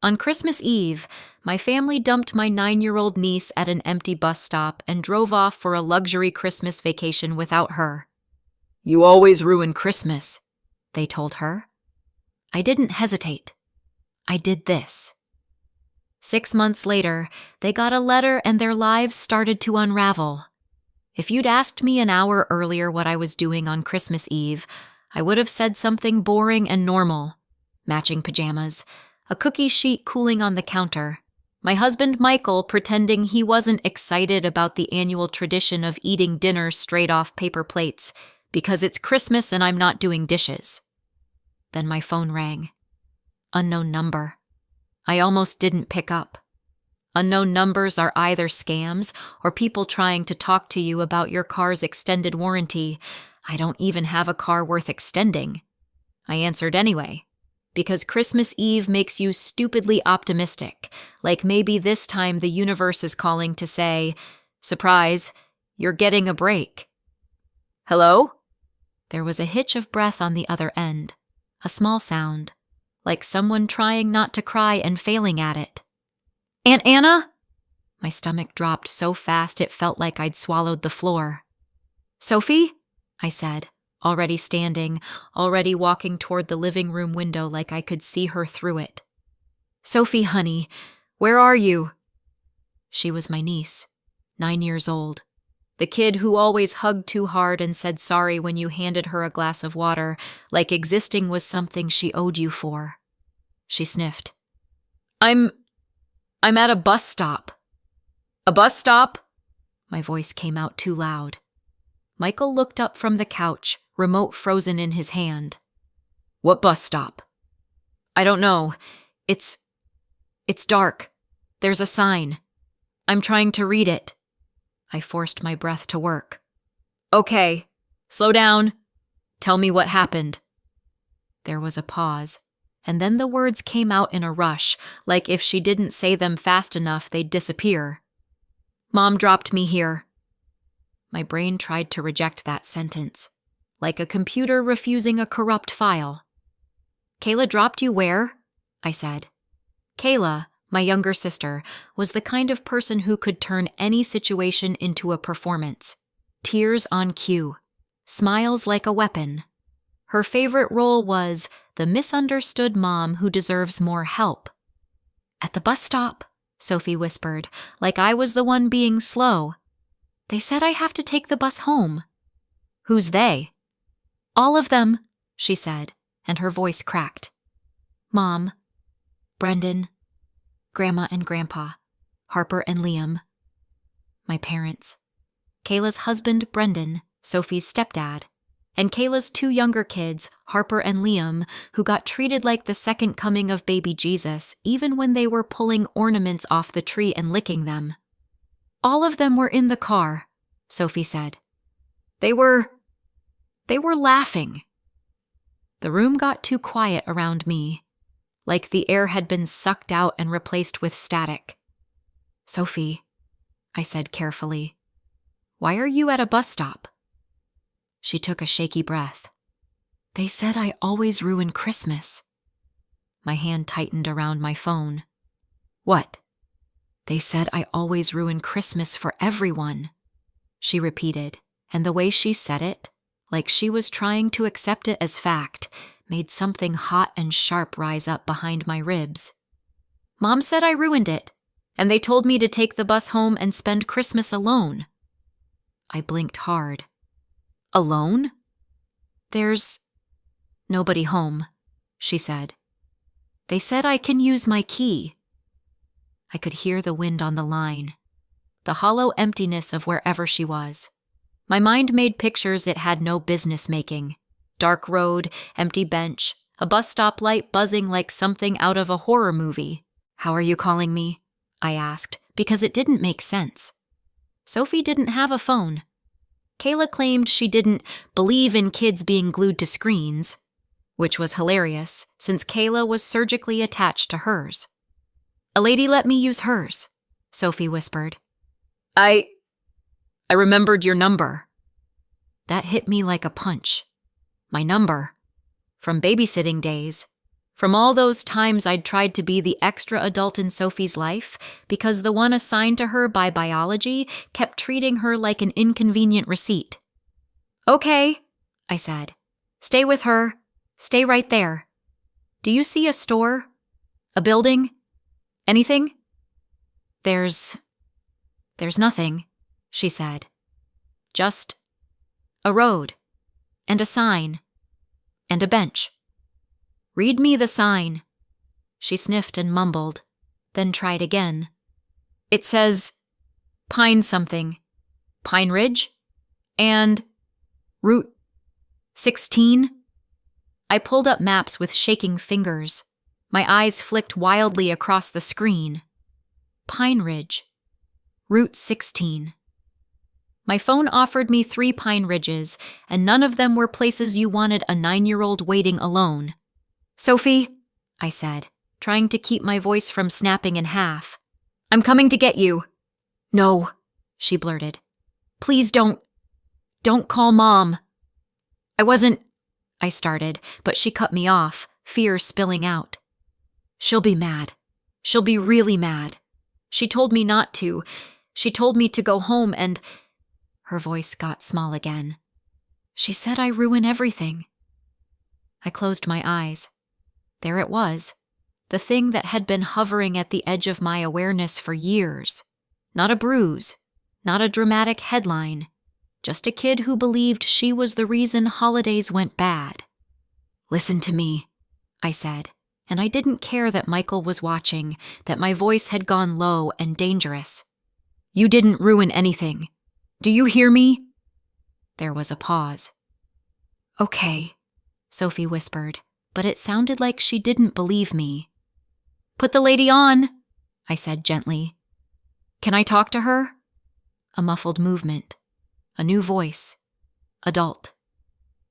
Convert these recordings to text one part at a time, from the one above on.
On Christmas Eve, my family dumped my 9-year-old niece at an empty bus stop and drove off for a luxury Christmas vacation without her. "You always ruin Christmas," they told her. I didn't hesitate. I did this. 6 months later, they got a letter and their lives started to unravel. If you'd asked me an hour earlier what I was doing on Christmas Eve, I would have said something boring and normal. Matching pajamas, a cookie sheet cooling on the counter, my husband Michael pretending he wasn't excited about the annual tradition of eating dinner straight off paper plates because it's Christmas and I'm not doing dishes. Then my phone rang. Unknown number. I almost didn't pick up. Unknown numbers are either scams or people trying to talk to you about your car's extended warranty. I don't even have a car worth extending. I answered anyway, because Christmas Eve makes you stupidly optimistic, like maybe this time the universe is calling to say, "Surprise, you're getting a break." "Hello?" There was a hitch of breath on the other end, a small sound, like someone trying not to cry and failing at it. "Aunt Anna?" My stomach dropped so fast it felt like I'd swallowed the floor. "Sophie?" I said, already standing, already walking toward the living room window like I could see her through it. "Sophie, honey, where are you?" She was my niece, 9 years old. The kid who always hugged too hard and said sorry when you handed her a glass of water, like existing was something she owed you for. She sniffed. I'm at a bus stop." "A bus stop?" My voice came out too loud. Michael looked up from the couch, remote frozen in his hand. "What bus stop?" "I don't know. It's dark. There's a sign. I'm trying to read it." I forced my breath to work. "Okay, slow down. Tell me what happened." There was a pause, and then the words came out in a rush, like if she didn't say them fast enough, they'd disappear. "Mom dropped me here." My brain tried to reject that sentence, like a computer refusing a corrupt file. "Kayla dropped you where?" I said. Kayla, my younger sister, was the kind of person who could turn any situation into a performance. Tears on cue. Smiles like a weapon. Her favorite role was the misunderstood mom who deserves more help. "At the bus stop," Sophie whispered, like I was the one being slow. "They said I have to take the bus home." "Who's they?" "All of them," she said, and her voice cracked. "Mom, Brendan, Grandma and Grandpa, Harper and Liam." My parents. Kayla's husband, Brendan, Sophie's stepdad, and Kayla's 2 younger kids, Harper and Liam, who got treated like the second coming of baby Jesus, even when they were pulling ornaments off the tree and licking them. "All of them were in the car," Sophie said. They were laughing." The room got too quiet around me, like the air had been sucked out and replaced with static. "Sophie," I said carefully, "why are you at a bus stop?" She took a shaky breath. "They said I always ruin Christmas." My hand tightened around my phone. "What?" "They said I always ruin Christmas for everyone," she repeated, and the way she said it, like she was trying to accept it as fact, made something hot and sharp rise up behind my ribs. "Mom said I ruined it, and they told me to take the bus home and spend Christmas alone." I blinked hard. "Alone?" "There's nobody home," she said. "They said I can use my key." I could hear the wind on the line, the hollow emptiness of wherever she was. My mind made pictures it had no business making. Dark road, empty bench, a bus stop light buzzing like something out of a horror movie. "How are you calling me?" I asked, because it didn't make sense. Sophie didn't have a phone. Kayla claimed she didn't believe in kids being glued to screens, which was hilarious since Kayla was surgically attached to hers. "A lady let me use hers," Sophie whispered. I remembered your number." That hit me like a punch. My number. From babysitting days. From all those times I'd tried to be the extra adult in Sophie's life because the one assigned to her by biology kept treating her like an inconvenient receipt. Okay, I said. Stay with her. Stay right there. Do you see a store? A building? Anything? There's nothing, she said. Just a road, and a sign, and a bench. Read me the sign. She sniffed and mumbled, then tried again. It says Pine something, Pine Ridge, and Route 16. I pulled up maps with shaking fingers. My eyes flicked wildly across the screen. Pine Ridge, Route 16. My phone offered me 3 pine ridges, and none of them were places you wanted a 9-year-old waiting alone. Sophie, I said, trying to keep my voice from snapping in half. I'm coming to get you. No, she blurted. Please don't call Mom. I started, but she cut me off, fear spilling out. She'll be mad. She'll be really mad. She told me not to. She told me to go home and... Her voice got small again. She said I ruin everything. I closed my eyes. There it was, the thing that had been hovering at the edge of my awareness for years. Not a bruise, not a dramatic headline, just a kid who believed she was the reason holidays went bad. Listen to me, I said, and I didn't care that Michael was watching, that my voice had gone low and dangerous. You didn't ruin anything. Do you hear me? There was a pause. Okay, Sophie whispered, but it sounded like she didn't believe me. Put the lady on, I said gently. Can I talk to her? A muffled movement. A new voice. Adult.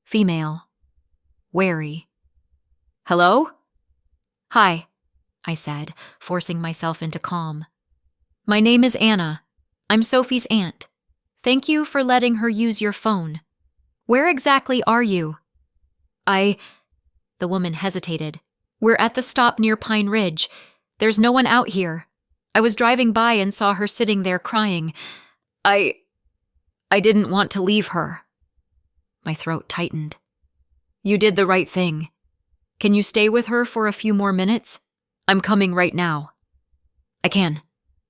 Female. Wary. Hello? Hi, I said, forcing myself into calm. My name is Anna. I'm Sophie's aunt. Thank you for letting her use your phone. Where exactly are you? The woman hesitated. We're at the stop near Pine Ridge. There's no one out here. I was driving by and saw her sitting there crying. I didn't want to leave her. My throat tightened. You did the right thing. Can you stay with her for a few more minutes? I'm coming right now. I can,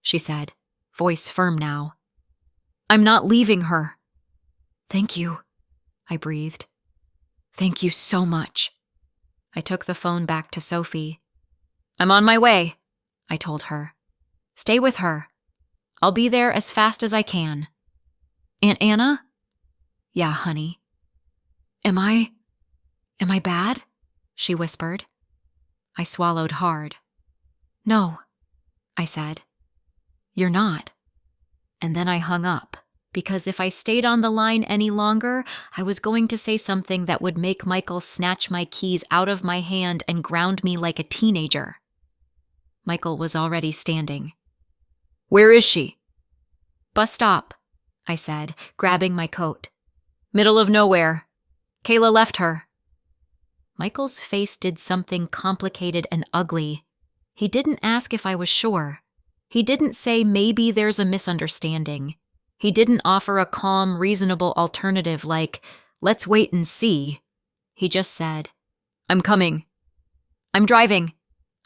she said, voice firm now. I'm not leaving her. Thank you, I breathed. Thank you so much. I took the phone back to Sophie. I'm on my way, I told her. Stay with her. I'll be there as fast as I can. Aunt Anna? Yeah, honey. Am I bad? She whispered. I swallowed hard. No, I said. You're not. And then I hung up, because if I stayed on the line any longer, I was going to say something that would make Michael snatch my keys out of my hand and ground me like a teenager. Michael was already standing. Where is she? Bus stop, I said, grabbing my coat. Middle of nowhere. Kayla left her. Michael's face did something complicated and ugly. He didn't ask if I was sure. He didn't say maybe there's a misunderstanding. He didn't offer a calm, reasonable alternative like, let's wait and see. He just said, I'm coming. I'm driving,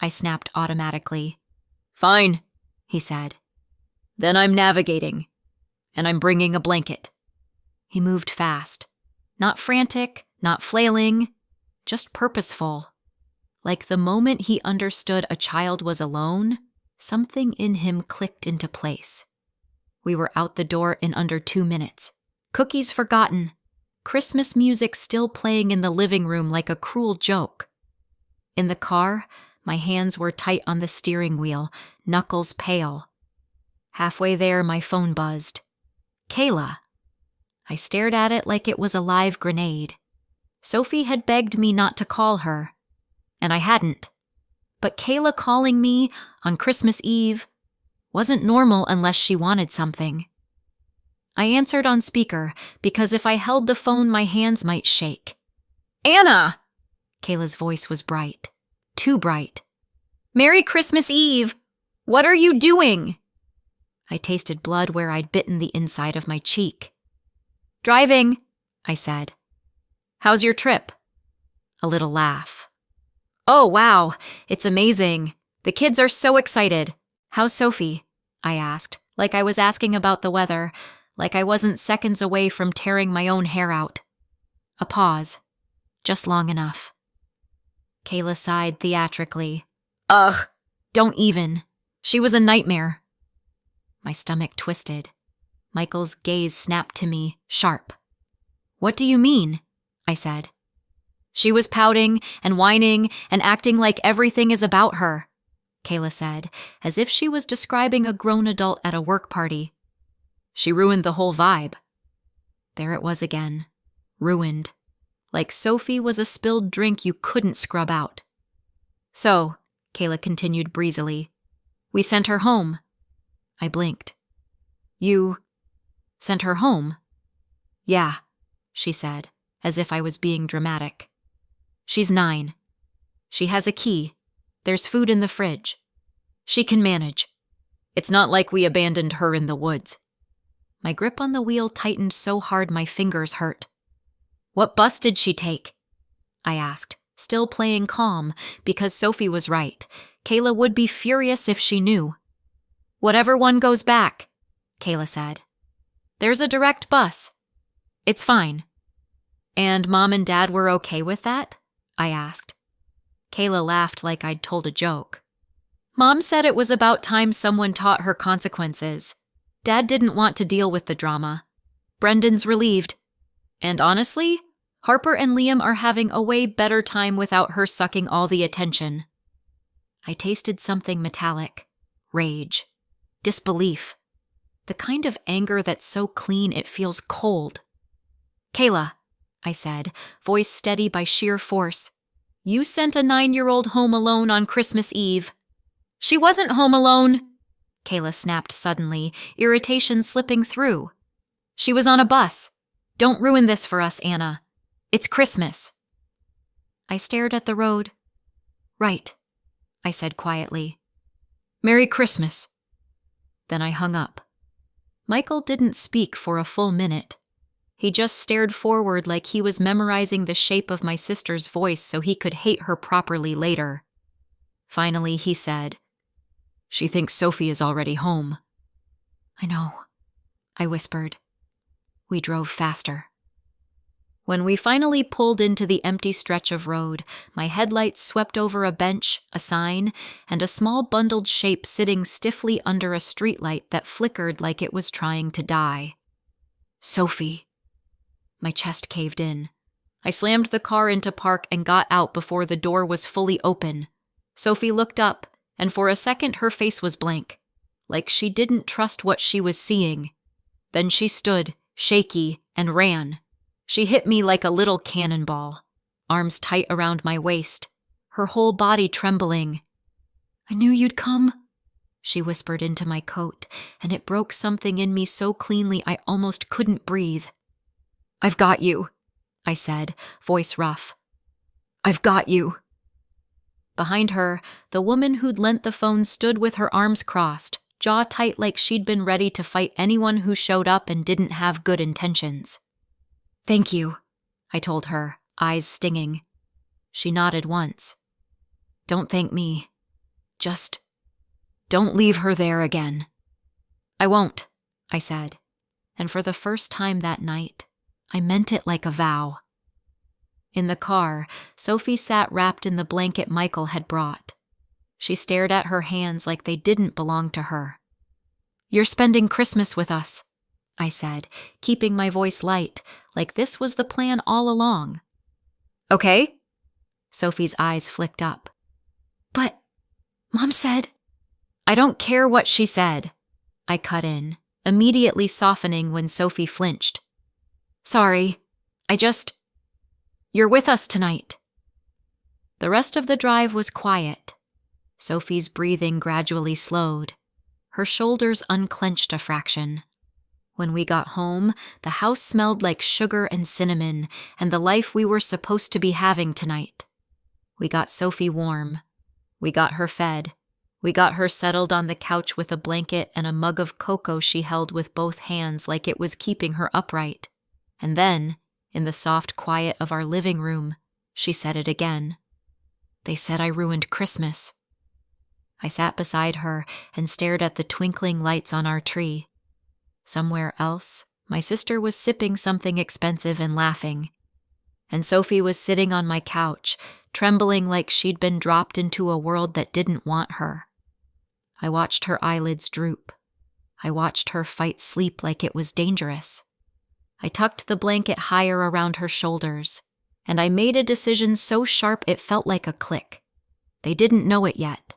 I snapped automatically. Fine, he said. Then I'm navigating, and I'm bringing a blanket. He moved fast. Not frantic, not flailing, just purposeful. Like the moment he understood a child was alone, something in him clicked into place. We were out the door in under 2 minutes. Cookies forgotten. Christmas music still playing in the living room like a cruel joke. In the car, my hands were tight on the steering wheel, knuckles pale. Halfway there, my phone buzzed. Kayla. I stared at it like it was a live grenade. Sophie had begged me not to call her, and I hadn't. But Kayla calling me on Christmas Eve wasn't normal unless she wanted something. I answered on speaker because if I held the phone, my hands might shake. Anna! Kayla's voice was bright. too bright. "Merry Christmas Eve! What are you doing?" I tasted blood where I'd bitten the inside of my cheek. "Driving," I said. "How's your trip?" A little laugh. "Oh, wow, it's amazing. The kids are so excited. How's Sophie?" I asked, like I was asking about the weather, like I wasn't seconds away from tearing my own hair out. A pause, just long enough. Kayla sighed theatrically. "Ugh, don't even. She was a nightmare." My stomach twisted. Michael's gaze snapped to me, sharp. "What do you mean?" I said. "She was pouting and whining and acting like everything is about her," Kayla said, as if she was describing a grown adult at a work party. "She ruined the whole vibe." There it was again. Ruined. Like Sophie was a spilled drink you couldn't scrub out. "So," Kayla continued breezily, "we sent her home." I blinked. "You sent her home?" "Yeah," she said, as if I was being dramatic. "She's 9. She has a key. There's food in the fridge. She can manage. It's not like we abandoned her in the woods." My grip on the wheel tightened so hard my fingers hurt. "What bus did she take?" I asked, still playing calm, because Sophie was right. Kayla would be furious if she knew. "Whatever one goes back," Kayla said. "There's a direct bus. It's fine." "And Mom and Dad were okay with that?" I asked. Kayla laughed like I'd told a joke. "Mom said it was about time someone taught her consequences. Dad didn't want to deal with the drama. Brendan's relieved. And honestly, Harper and Liam are having a way better time without her sucking all the attention." I tasted something metallic. Rage. Disbelief. The kind of anger that's so clean it feels cold. "Kayla," I said, voice steady by sheer force, "you sent a 9-year-old home alone on Christmas Eve." "She wasn't home alone," Kayla snapped suddenly, irritation slipping through. "She was on a bus. Don't ruin this for us, Anna. It's Christmas." I stared at the road. "Right," I said quietly. "Merry Christmas." Then I hung up. Michael didn't speak for a full minute. He just stared forward like he was memorizing the shape of my sister's voice so he could hate her properly later. Finally, he said, "She thinks Sophie is already home." "I know," I whispered. We drove faster. When we finally pulled into the empty stretch of road, my headlights swept over a bench, a sign, and a small bundled shape sitting stiffly under a streetlight that flickered like it was trying to die. "Sophie." My chest caved in. I slammed the car into park and got out before the door was fully open. Sophie looked up, and for a second her face was blank, like she didn't trust what she was seeing. Then she stood, shaky, and ran. She hit me like a little cannonball, arms tight around my waist, her whole body trembling. "I knew you'd come," she whispered into my coat, and it broke something in me so cleanly I almost couldn't breathe. "I've got you," I said, voice rough. "I've got you." Behind her, the woman who'd lent the phone stood with her arms crossed, jaw tight like she'd been ready to fight anyone who showed up and didn't have good intentions. "Thank you," I told her, eyes stinging. She nodded once. "Don't thank me. Just don't leave her there again." "I won't," I said, and for the first time that night, I meant it like a vow. In the car, Sophie sat wrapped in the blanket Michael had brought. She stared at her hands like they didn't belong to her. "You're spending Christmas with us," I said, keeping my voice light, like this was the plan all along. "Okay?" Sophie's eyes flicked up. "But Mom said—" "I don't care what she said," I cut in, immediately softening when Sophie flinched. "Sorry, you're with us tonight." The rest of the drive was quiet. Sophie's breathing gradually slowed. Her shoulders unclenched a fraction. When we got home, the house smelled like sugar and cinnamon and the life we were supposed to be having tonight. We got Sophie warm, We got her fed. We got her settled on the couch with a blanket and a mug of cocoa she held with both hands like it was keeping her upright. And then, in the soft quiet of our living room, she said it again. They said I ruined Christmas. I sat beside her and stared at the twinkling lights on our tree. Somewhere else, my sister was sipping something expensive and laughing. And Sophie was sitting on my couch, trembling like she'd been dropped into a world that didn't want her. I watched her eyelids droop. I watched her fight sleep like it was dangerous. I tucked the blanket higher around her shoulders, and I made a decision so sharp it felt like a click. They didn't know it yet,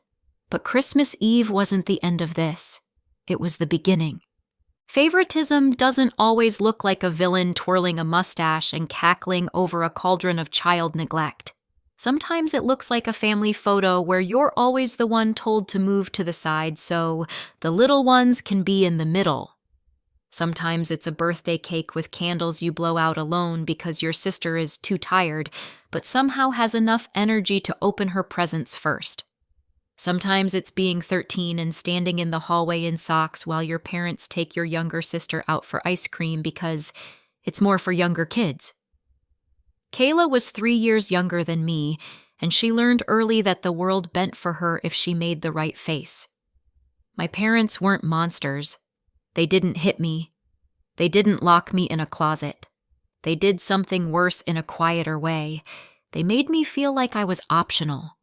but Christmas Eve wasn't the end of this. It was the beginning. Favoritism doesn't always look like a villain twirling a mustache and cackling over a cauldron of child neglect. Sometimes it looks like a family photo where you're always the one told to move to the side so the little ones can be in the middle. Sometimes it's a birthday cake with candles you blow out alone because your sister is too tired, but somehow has enough energy to open her presents first. Sometimes it's being 13 and standing in the hallway in socks while your parents take your younger sister out for ice cream because it's more for younger kids. Kayla was 3 years younger than me, and she learned early that the world bent for her if she made the right face. My parents weren't monsters. They didn't hit me. They didn't lock me in a closet. They did something worse in a quieter way. They made me feel like I was optional.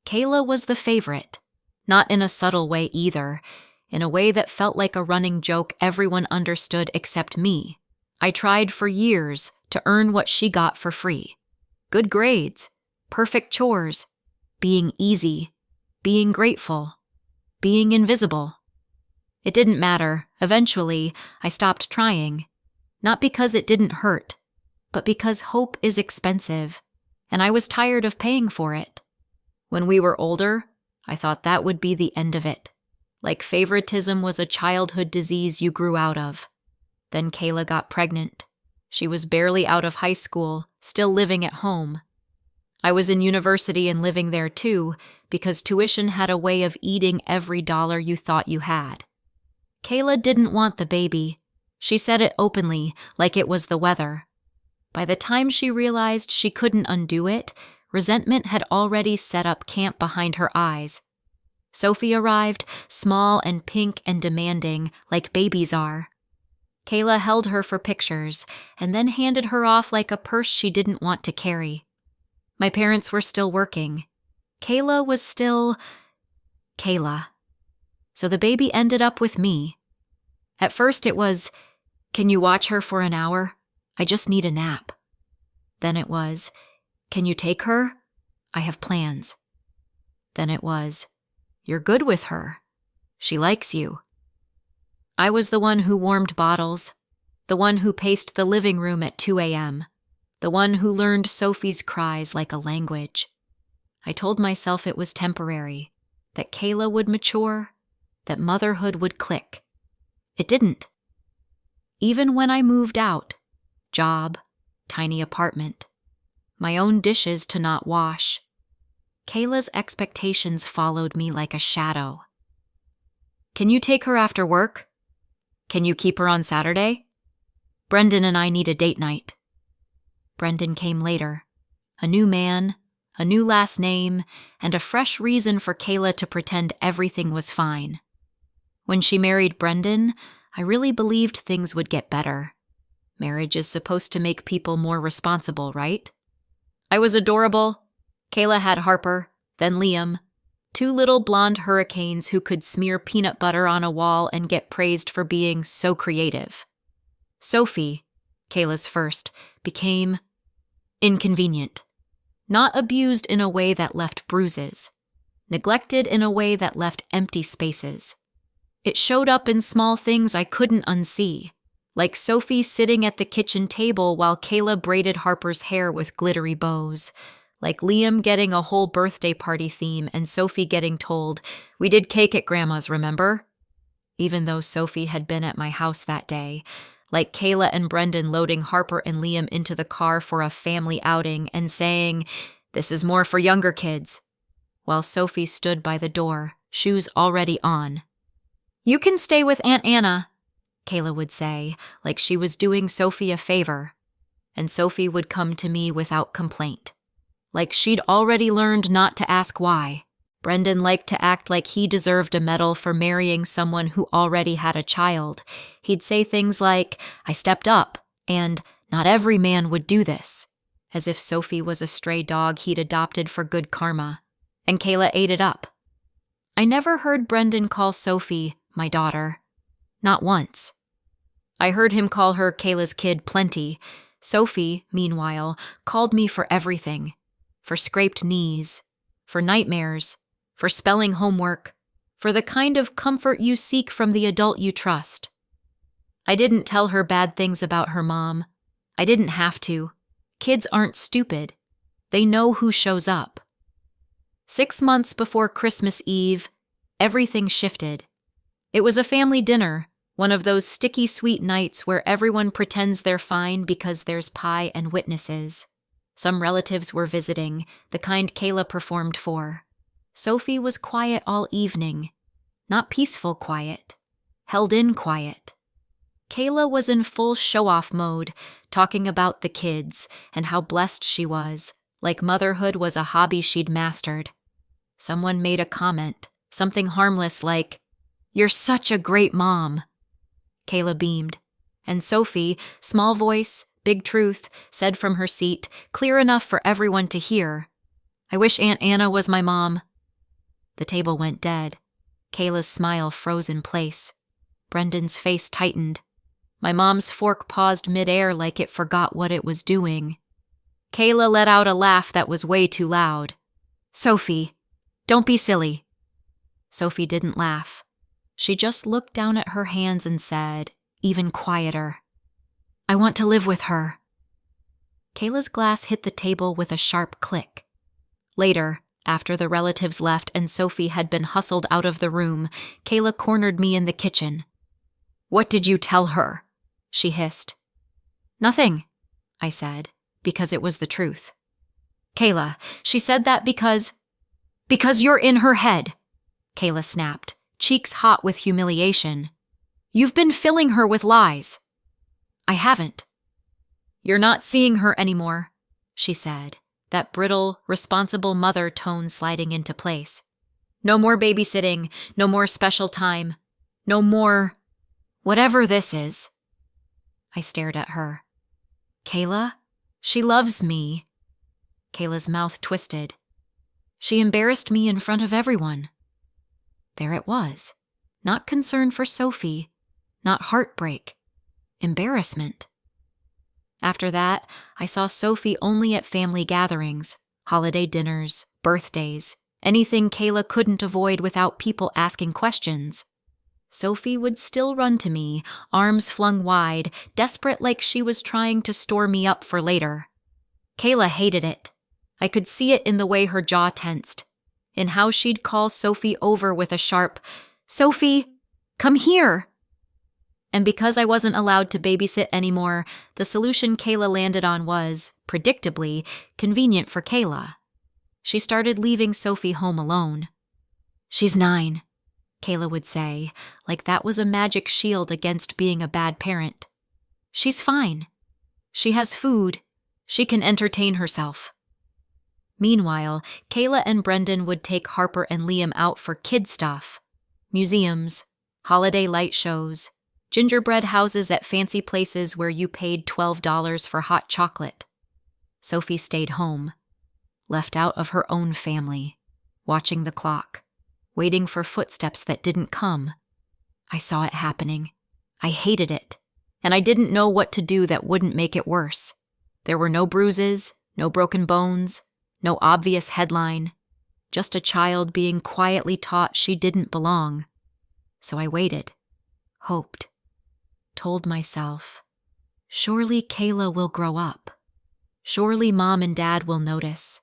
Kayla was the favorite, not in a subtle way either, in a way that felt like a running joke everyone understood except me. I tried for years to earn what she got for free. Good grades, perfect chores, being easy, being grateful, being invisible. It didn't matter. Eventually, I stopped trying. Not because it didn't hurt, but because hope is expensive, and I was tired of paying for it. When we were older, I thought that would be the end of it. Like favoritism was a childhood disease you grew out of. Then Kayla got pregnant. She was barely out of high school, still living at home. I was in university and living there too, because tuition had a way of eating every dollar you thought you had. Kayla didn't want the baby. She said it openly, like it was the weather. By the time she realized she couldn't undo it, resentment had already set up camp behind her eyes. Sophie arrived, small and pink and demanding, like babies are. Kayla held her for pictures, and then handed her off like a purse she didn't want to carry. My parents were still working. Kayla was still Kayla. So the baby ended up with me. At first it was, "Can you watch her for an hour? I just need a nap." Then it was, "Can you take her? I have plans." Then it was, "You're good with her. She likes you." I was the one who warmed bottles, the one who paced the living room at 2 a.m., the one who learned Sophie's cries like a language. I told myself it was temporary, that Kayla would mature, that motherhood would click. It didn't. Even when I moved out, job, tiny apartment, my own dishes to not wash, Kayla's expectations followed me like a shadow. "Can you take her after work? Can you keep her on Saturday? Brendan and I need a date night." Brendan came later. A new man, a new last name, and a fresh reason for Kayla to pretend everything was fine. When she married Brendan, I really believed things would get better. Marriage is supposed to make people more responsible, right? I was adorable. Kayla had Harper, then Liam, 2 little blonde hurricanes who could smear peanut butter on a wall and get praised for being so creative. Sophie, Kayla's first, became inconvenient. Not abused in a way that left bruises. Neglected in a way that left empty spaces. It showed up in small things I couldn't unsee, like Sophie sitting at the kitchen table while Kayla braided Harper's hair with glittery bows. Like Liam getting a whole birthday party theme and Sophie getting told, "We did cake at Grandma's, remember?" Even though Sophie had been at my house that day. Like Kayla and Brendan loading Harper and Liam into the car for a family outing and saying, "This is more for younger kids." while Sophie stood by the door, shoes already on. "You can stay with Aunt Anna," Kayla would say, like she was doing Sophie a favor. And Sophie would come to me without complaint, like she'd already learned not to ask why. Brendan liked to act like he deserved a medal for marrying someone who already had a child. He'd say things like, "I stepped up," and "not every man would do this," as if Sophie was a stray dog he'd adopted for good karma. And Kayla ate it up. I never heard Brendan call Sophie my daughter. Not once. I heard him call her Kayla's kid plenty. Sophie, meanwhile, called me for everything. For scraped knees, for nightmares, for spelling homework, for the kind of comfort you seek from the adult you trust. I didn't tell her bad things about her mom. I didn't have to. Kids aren't stupid. They know who shows up. 6 months before Christmas Eve, everything shifted. It was a family dinner, one of those sticky sweet nights where everyone pretends they're fine because there's pie and witnesses. Some relatives were visiting, the kind Kayla performed for. Sophie was quiet all evening. Not peaceful quiet. Held in quiet. Kayla was in full show-off mode, talking about the kids and how blessed she was, like motherhood was a hobby she'd mastered. Someone made a comment, something harmless like, "You're such a great mom." Kayla beamed, and Sophie, small voice, big truth, said from her seat, clear enough for everyone to hear, "I wish Aunt Anna was my mom." The table went dead. Kayla's smile froze in place. Brendan's face tightened. My mom's fork paused midair like it forgot what it was doing. Kayla let out a laugh that was way too loud. "Sophie, don't be silly." Sophie didn't laugh. She just looked down at her hands and said, even quieter, "I want to live with her." Kayla's glass hit the table with a sharp click. Later, after the relatives left and Sophie had been hustled out of the room, Kayla cornered me in the kitchen. "What did you tell her?" she hissed. "Nothing," I said, because it was the truth. "Kayla, she said that because you're in her head," Kayla snapped, cheeks hot with humiliation. "You've been filling her with lies." "I haven't." "You're not seeing her anymore," she said, that brittle, responsible mother tone sliding into place. "No more babysitting, no more special time, no more whatever this is." I stared at her. "Kayla, she loves me." Kayla's mouth twisted. "She embarrassed me in front of everyone." There it was. Not concern for Sophie, not heartbreak, embarrassment. After that, I saw Sophie only at family gatherings, holiday dinners, birthdays, anything Kayla couldn't avoid without people asking questions. Sophie would still run to me, arms flung wide, desperate like she was trying to store me up for later. Kayla hated it. I could see it in the way her jaw tensed, in how she'd call Sophie over with a sharp, "Sophie, come here!" And because I wasn't allowed to babysit anymore, the solution Kayla landed on was, predictably, convenient for Kayla. She started leaving Sophie home alone. "She's 9, Kayla would say, like that was a magic shield against being a bad parent. "She's fine. She has food. She can entertain herself." Meanwhile, Kayla and Brendan would take Harper and Liam out for kid stuff. Museums, holiday light shows, gingerbread houses at fancy places where you paid $12 for hot chocolate. Sophie stayed home, left out of her own family, watching the clock, waiting for footsteps that didn't come. I saw it happening. I hated it, and I didn't know what to do that wouldn't make it worse. There were no bruises, no broken bones, no obvious headline, just a child being quietly taught she didn't belong. So I waited, hoped, told myself, surely Kayla will grow up. Surely Mom and Dad will notice.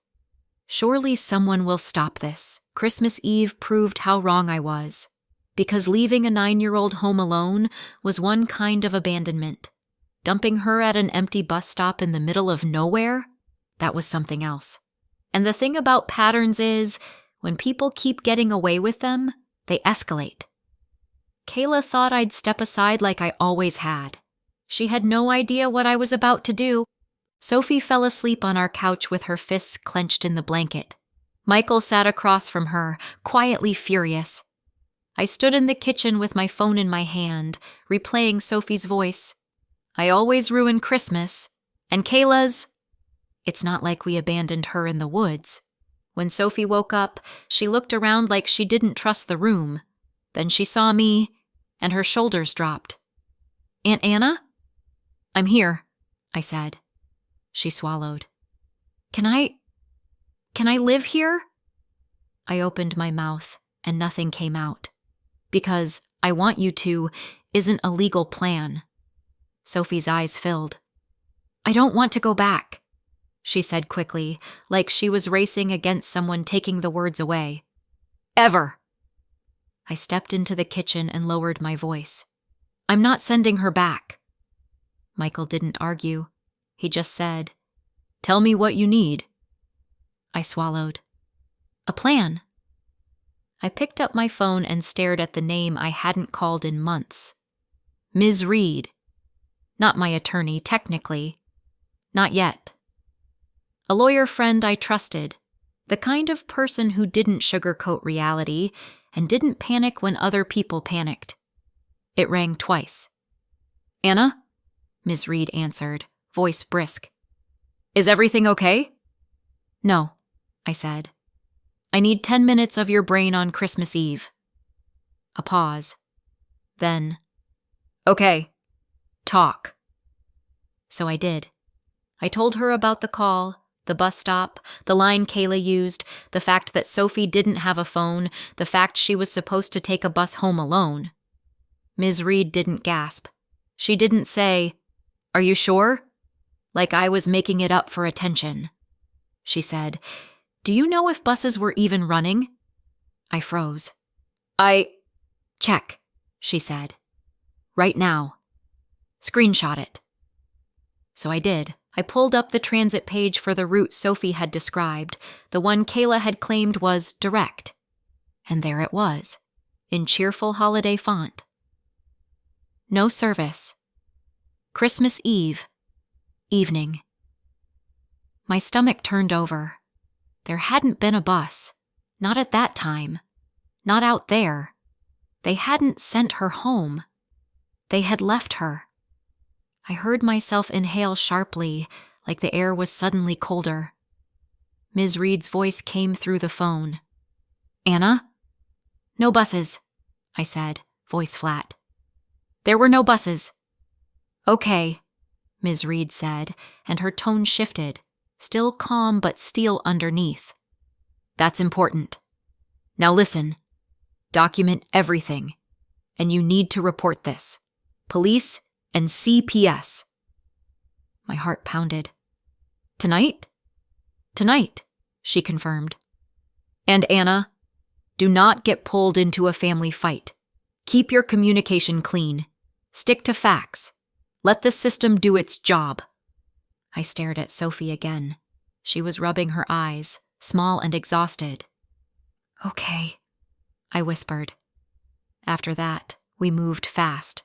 Surely someone will stop this. Christmas Eve proved how wrong I was, because leaving a 9-year-old home alone was one kind of abandonment. Dumping her at an empty bus stop in the middle of nowhere, that was something else. And the thing about patterns is, When people keep getting away with them, they escalate. Kayla thought I'd step aside like I always had. She had no idea what I was about to do. Sophie fell asleep on our couch with her fists clenched in the blanket. Michael sat across from her, quietly furious. I stood in the kitchen with my phone in my hand, replaying Sophie's voice. I always ruin Christmas. And Kayla's... It's not like we abandoned her in the woods. When Sophie woke up, she looked around like she didn't trust the room. Then she saw me, and her shoulders dropped. "Aunt Anna?" "I'm here," I said. She swallowed. Can I live here?" I opened my mouth, and nothing came out. Because "I want you to" isn't a legal plan. Sophie's eyes filled. "I don't want to go back," she said quickly, like she was racing against someone taking the words away. "Ever." I stepped into the kitchen and lowered my voice. "I'm not sending her back." Michael didn't argue. He just said, "Tell me what you need." I swallowed. "A plan." I picked up my phone and stared at the name I hadn't called in months. Ms. Reed. Not my attorney, technically. Not yet. A lawyer friend I trusted, the kind of person who didn't sugarcoat reality and didn't panic when other people panicked. It rang twice. "Anna?" Ms. Reed answered, voice brisk. "Is everything okay?" "No," I said. "I need 10 minutes of your brain on Christmas Eve." A pause. Then, "Okay, talk." So I did. I told her about the call, the bus stop, the line Kayla used, the fact that Sophie didn't have a phone, the fact she was supposed to take a bus home alone. Ms. Reed didn't gasp. She didn't say, "Are you sure?" like I was making it up for attention. She said, "Do you know if buses were even running?" I froze. Check, she said. "Right now. Screenshot it." So I did. I pulled up the transit page for the route Sophie had described, the one Kayla had claimed was direct. And there it was, in cheerful holiday font. No service. Christmas Eve. Evening. My stomach turned over. There hadn't been a bus. Not at that time. Not out there. They hadn't sent her home. They had left her. I heard myself inhale sharply, like the air was suddenly colder. Ms. Reed's voice came through the phone. "Anna?" "No buses," I said, voice flat. "There were no buses." "Okay," Ms. Reed said, and her tone shifted, still calm but steel underneath. "That's important. Now listen. Document everything. And you need to report this. Police and CPS." My heart pounded. "Tonight?" "Tonight," she confirmed. "And Anna, do not get pulled into a family fight. Keep your communication clean. Stick to facts. Let the system do its job." I stared at Sophie again. She was rubbing her eyes, small and exhausted. "Okay," I whispered. After that, we moved fast.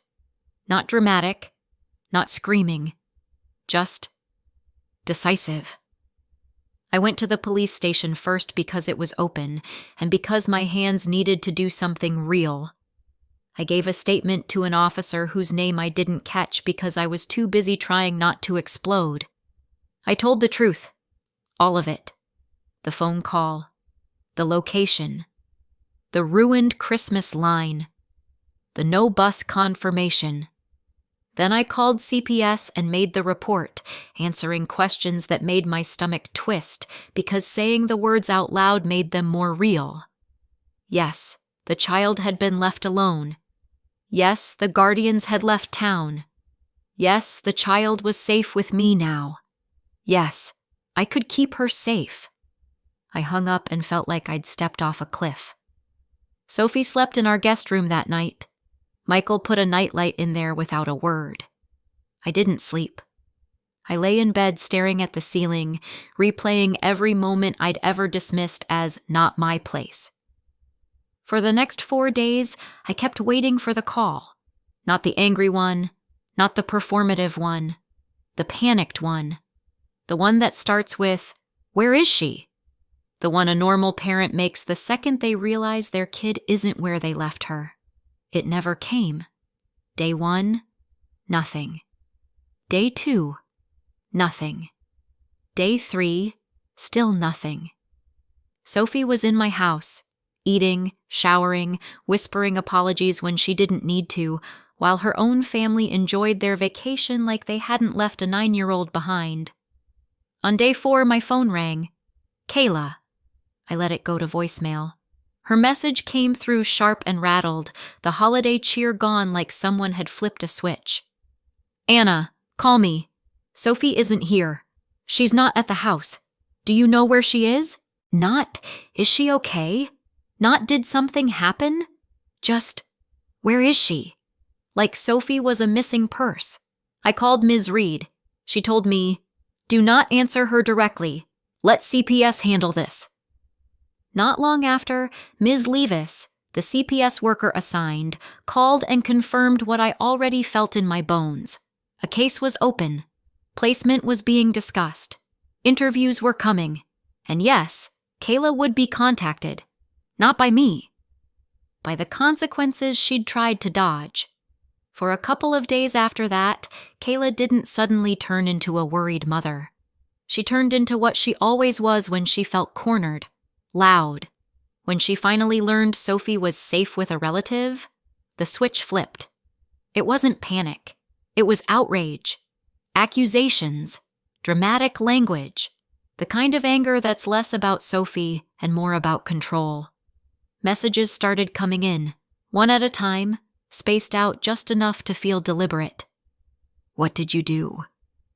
Not dramatic, not screaming, just decisive. I went to the police station first because it was open, and because my hands needed to do something real. I gave a statement to an officer whose name I didn't catch because I was too busy trying not to explode. I told the truth. All of it. The phone call. The location. The ruined Christmas line. The no bus confirmation. Then I called CPS and made the report, answering questions that made my stomach twist because saying the words out loud made them more real. Yes, the child had been left alone. Yes, the guardians had left town. Yes, the child was safe with me now. Yes, I could keep her safe. I hung up and felt like I'd stepped off a cliff. Sophie slept in our guest room that night. Michael put a nightlight in there without a word. I didn't sleep. I lay in bed staring at the ceiling, replaying every moment I'd ever dismissed as not my place. For the next 4 days, I kept waiting for the call. Not the angry one, not the performative one, the panicked one. The one that starts with, "Where is she?" The one a normal parent makes the second they realize their kid isn't where they left her. It never came. Day 1, nothing. Day 2, nothing. Day 3, still nothing. Sophie was in my house, eating, showering, whispering apologies when she didn't need to, while her own family enjoyed their vacation like they hadn't left a 9-year-old behind. On day 4, my phone rang. Kayla. I let it go to voicemail. Her message came through sharp and rattled, the holiday cheer gone like someone had flipped a switch. Anna, call me. Sophie isn't here. She's not at the house. Do you know where she is? Not, is she okay? Not, did something happen? Just, where is she? Like Sophie was a missing purse. I called Ms. Reed. She told me, do not answer her directly. Let CPS handle this. Not long after, Ms. Levis, the CPS worker assigned, called and confirmed what I already felt in my bones. A case was open. Placement was being discussed. Interviews were coming. And yes, Kayla would be contacted. Not by me. By the consequences she'd tried to dodge. For a couple of days after that, Kayla didn't suddenly turn into a worried mother. She turned into what she always was when she felt cornered. Loud. When she finally learned Sophie was safe with a relative, the switch flipped. It wasn't panic. It was outrage. Accusations. Dramatic language. The kind of anger that's less about Sophie and more about control. Messages started coming in, one at a time, spaced out just enough to feel deliberate. What did you do?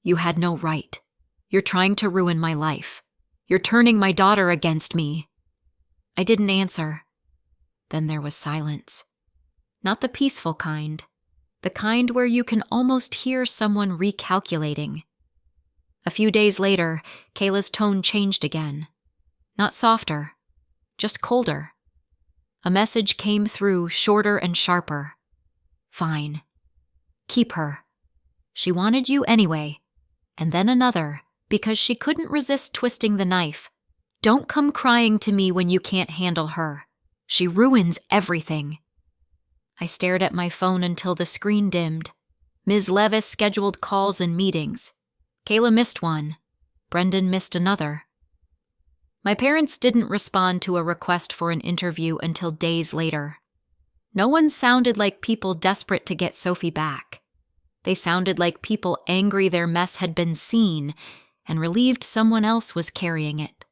You had no right. You're trying to ruin my life. You're turning my daughter against me. I didn't answer. Then there was silence. Not the peaceful kind. The kind where you can almost hear someone recalculating. A few days later, Kayla's tone changed again. Not softer, just colder. A message came through, shorter and sharper. Fine. Keep her. She wanted you anyway. And then another, because she couldn't resist twisting the knife. Don't come crying to me when you can't handle her. She ruins everything. I stared at my phone until the screen dimmed. Ms. Levis scheduled calls and meetings. Kayla missed one. Brendan missed another. My parents didn't respond to a request for an interview until days later. No one sounded like people desperate to get Sophie back. They sounded like people angry their mess had been seen and relieved someone else was carrying it.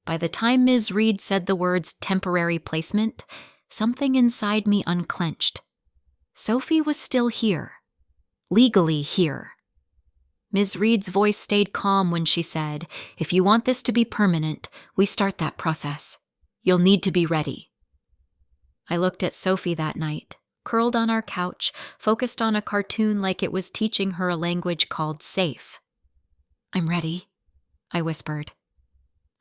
By the time Ms. Reed said the words temporary placement, something inside me unclenched. Sophie was still here. Legally here. Ms. Reed's voice stayed calm when she said, if you want this to be permanent, we start that process. You'll need to be ready. I looked at Sophie that night, curled on our couch, focused on a cartoon like it was teaching her a language called safe. I'm ready, I whispered.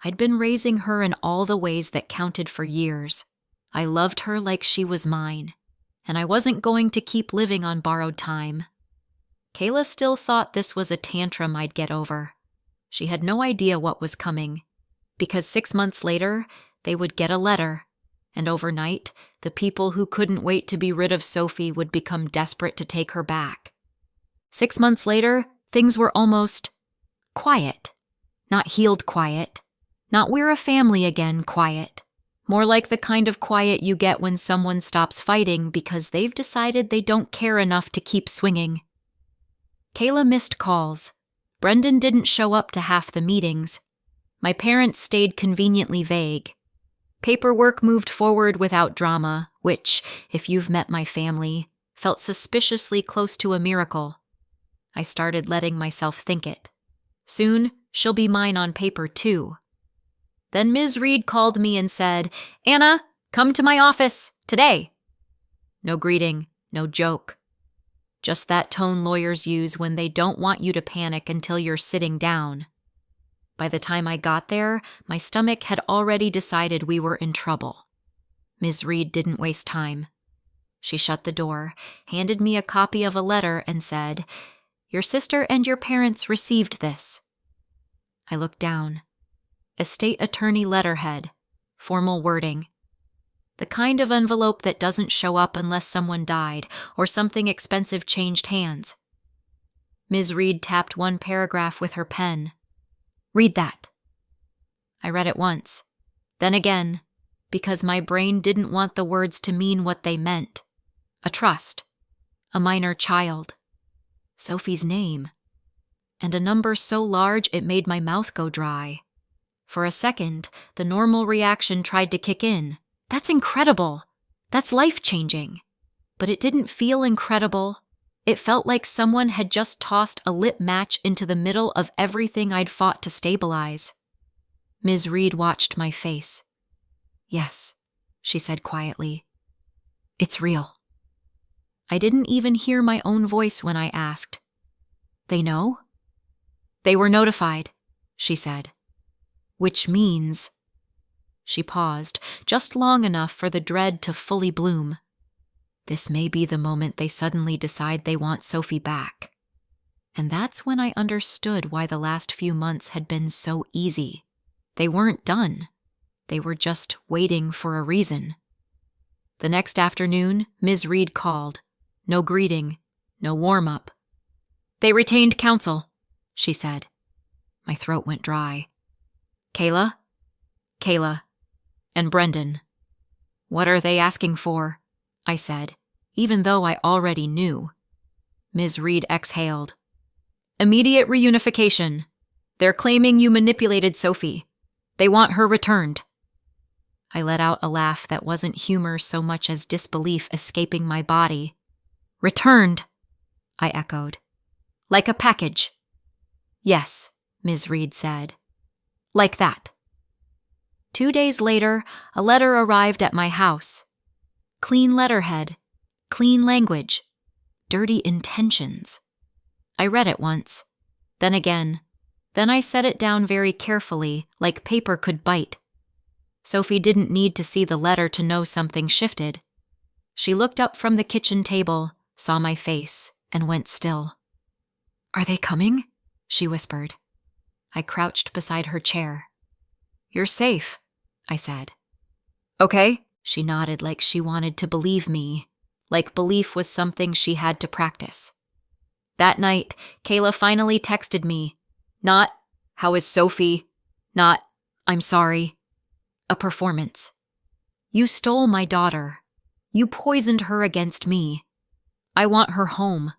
I'd been raising her in all the ways that counted for years. I loved her like she was mine, and I wasn't going to keep living on borrowed time. Kayla still thought this was a tantrum I'd get over. She had no idea what was coming, because 6 months later, they would get a letter, and overnight, the people who couldn't wait to be rid of Sophie would become desperate to take her back. 6 months later, things were almost quiet. Not healed quiet. Not we're a family again quiet. More like the kind of quiet you get when someone stops fighting because they've decided they don't care enough to keep swinging. Kayla missed calls. Brendan didn't show up to half the meetings. My parents stayed conveniently vague. Paperwork moved forward without drama, which, if you've met my family, felt suspiciously close to a miracle. I started letting myself think it. Soon, she'll be mine on paper too. Then Ms. Reed called me and said, Anna, come to my office, today. No greeting, no joke. just that tone lawyers use when they don't want you to panic until you're sitting down. By the time I got there, my stomach had already decided we were in trouble. Ms. Reed didn't waste time. She shut the door, handed me a copy of a letter, and said, "Your sister and your parents received this." I looked down. Estate attorney letterhead, formal wording. The kind of envelope that doesn't show up unless someone died or something expensive changed hands. Ms. Reed tapped one paragraph with her pen. "Read that." I read it once, then again, because my brain didn't want the words to mean what they meant. A trust, a minor child, Sophie's name, and a number so large it made my mouth go dry. For a second, the normal reaction tried to kick in. That's incredible. That's life-changing. But it didn't feel incredible. It felt like someone had just tossed a lit match into the middle of everything I'd fought to stabilize. Ms. Reed watched my face. "Yes," she said quietly. "It's real." I didn't even hear my own voice when I asked, "They know?" "They were notified," she said. "Which means—" She paused, just long enough for the dread to fully bloom. This may be the moment they suddenly decide they want Sophie back. And that's when I understood why the last few months had been so easy. They weren't done. They were just waiting for a reason. The next afternoon, Ms. Reed called. No greeting, no warm-up. "They retained counsel," she said. My throat went dry. "Kayla?" "Kayla. And Brendan." "What are they asking for?" I said, even though I already knew. Ms. Reed exhaled. "Immediate reunification. They're claiming you manipulated Sophie. They want her returned." I let out a laugh that wasn't humor so much as disbelief escaping my body. "Returned," I echoed. "Like a package." "Yes," Ms. Reed said. "Like that." 2 days later, a letter arrived at my house. Clean letterhead, clean language, dirty intentions. I read it once, then again. Then I set it down very carefully, like paper could bite. Sophie didn't need to see the letter to know something shifted. She looked up from the kitchen table, saw my face, and went still. "Are they coming?" she whispered. I crouched beside her chair. "You're safe," I said. "Okay," she nodded like she wanted to believe me, like belief was something she had to practice. That night, Kayla finally texted me. Not, "How is Sophie?" Not, "I'm sorry." A performance. "You stole my daughter. You poisoned her against me. I want her home."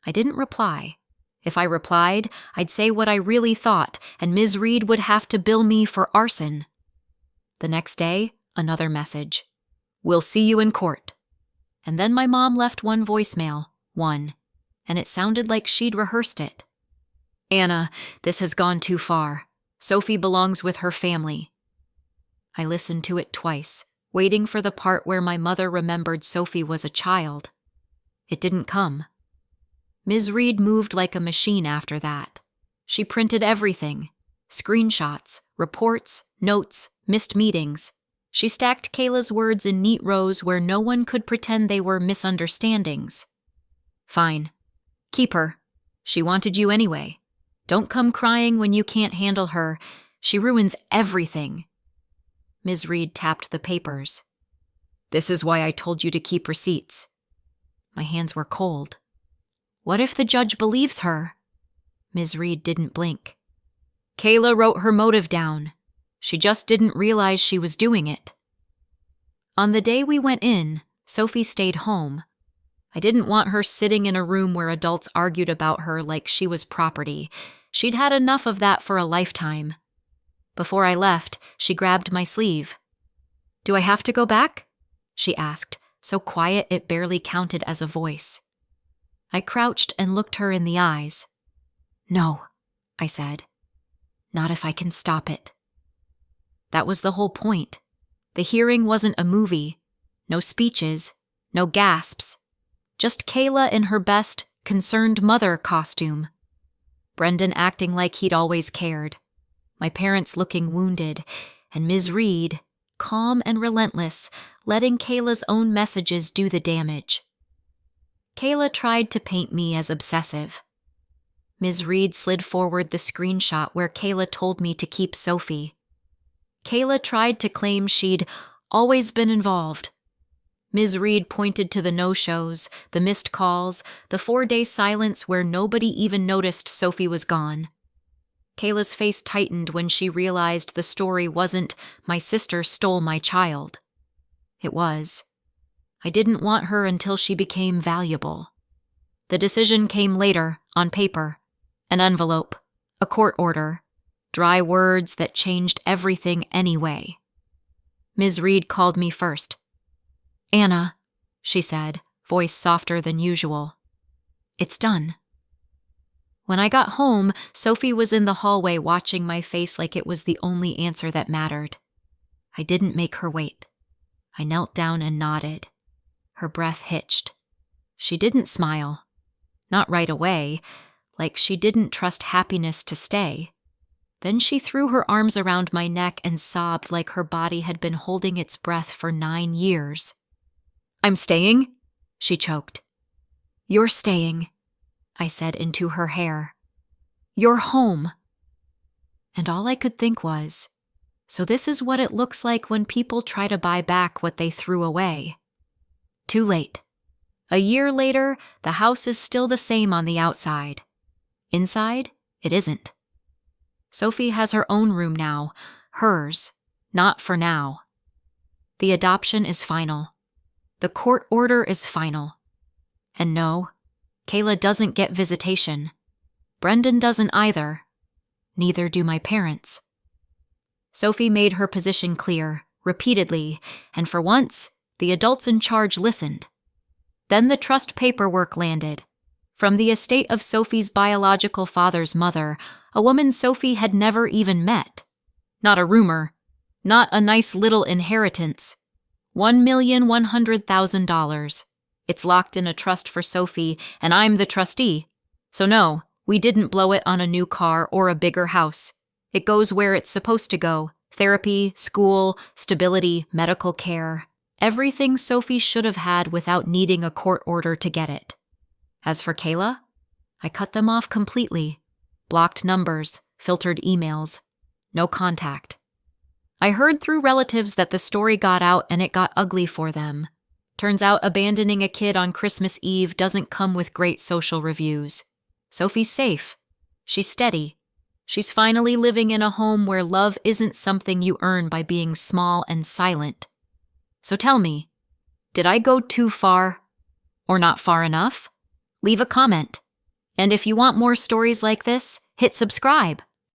I didn't reply. If I replied, I'd say what I really thought, and Ms. Reed would have to bill me for arson. The next day, another message. "We'll see you in court." And then my mom left one voicemail, and it sounded like she'd rehearsed it. "Anna, this has gone too far. Sophie belongs with her family." I listened to it twice, waiting for the part where my mother remembered Sophie was a child. It didn't come. Ms. Reed moved like a machine after that. She printed everything. Screenshots, reports, notes, missed meetings. She stacked Kayla's words in neat rows where no one could pretend they were misunderstandings. "Fine. Keep her. She wanted you anyway. Don't come crying when you can't handle her. She ruins everything." Ms. Reed tapped the papers. "This is why I told you to keep receipts." My hands were cold. "What if the judge believes her?" Ms. Reed didn't blink. "Kayla wrote her motive down. She just didn't realize she was doing it." On the day we went in, Sophie stayed home. I didn't want her sitting in a room where adults argued about her like she was property. She'd had enough of that for a lifetime. Before I left, she grabbed my sleeve. "Do I have to go back?" she asked, so quiet it barely counted as a voice. I crouched and looked her in the eyes. "No," I said. "Not if I can stop it." That was the whole point. The hearing wasn't a movie. No speeches, no gasps. Just Kayla in her best, concerned mother costume. Brendan acting like he'd always cared. My parents looking wounded, and Ms. Reed, calm and relentless, letting Kayla's own messages do the damage. Kayla tried to paint me as obsessive. Ms. Reed slid forward the screenshot where Kayla told me to keep Sophie. Kayla tried to claim she'd always been involved. Ms. Reed pointed to the no-shows, the missed calls, the 4-day silence where nobody even noticed Sophie was gone. Kayla's face tightened when she realized the story wasn't, "My sister stole my child." It was, "I didn't want her until she became valuable." The decision came later, on paper. An envelope, a court order, dry words that changed everything anyway. Ms. Reed called me first. "Anna," she said, voice softer than usual. "It's done." When I got home, Sophie was in the hallway watching my face like it was the only answer that mattered. I didn't make her wait. I knelt down and nodded. Her breath hitched. She didn't smile. Not right away, like she didn't trust happiness to stay. Then she threw her arms around my neck and sobbed like her body had been holding its breath for 9 years. "I'm staying," she choked. "You're staying," I said into her hair. "You're home." And all I could think was, so this is what it looks like when people try to buy back what they threw away. Too late. A year later, the house is still the same on the outside. Inside, it isn't. Sophie has her own room now, hers, not for now. The adoption is final. The court order is final. And no, Kayla doesn't get visitation. Brendan doesn't either. Neither do my parents. Sophie made her position clear, repeatedly, and for once, the adults in charge listened. Then the trust paperwork landed. From the estate of Sophie's biological father's mother, a woman Sophie had never even met. Not a rumor. Not a nice little inheritance. $1,100,000. It's locked in a trust for Sophie, and I'm the trustee. So no, we didn't blow it on a new car or a bigger house. It goes where it's supposed to go. Therapy, school, stability, medical care. Everything Sophie should have had without needing a court order to get it. As for Kayla, I cut them off completely. Blocked numbers, filtered emails. No contact. I heard through relatives that the story got out and it got ugly for them. Turns out abandoning a kid on Christmas Eve doesn't come with great social reviews. Sophie's safe. She's steady. She's finally living in a home where love isn't something you earn by being small and silent. So tell me, did I go too far? Or not far enough? Leave a comment. And if you want more stories like this, hit subscribe.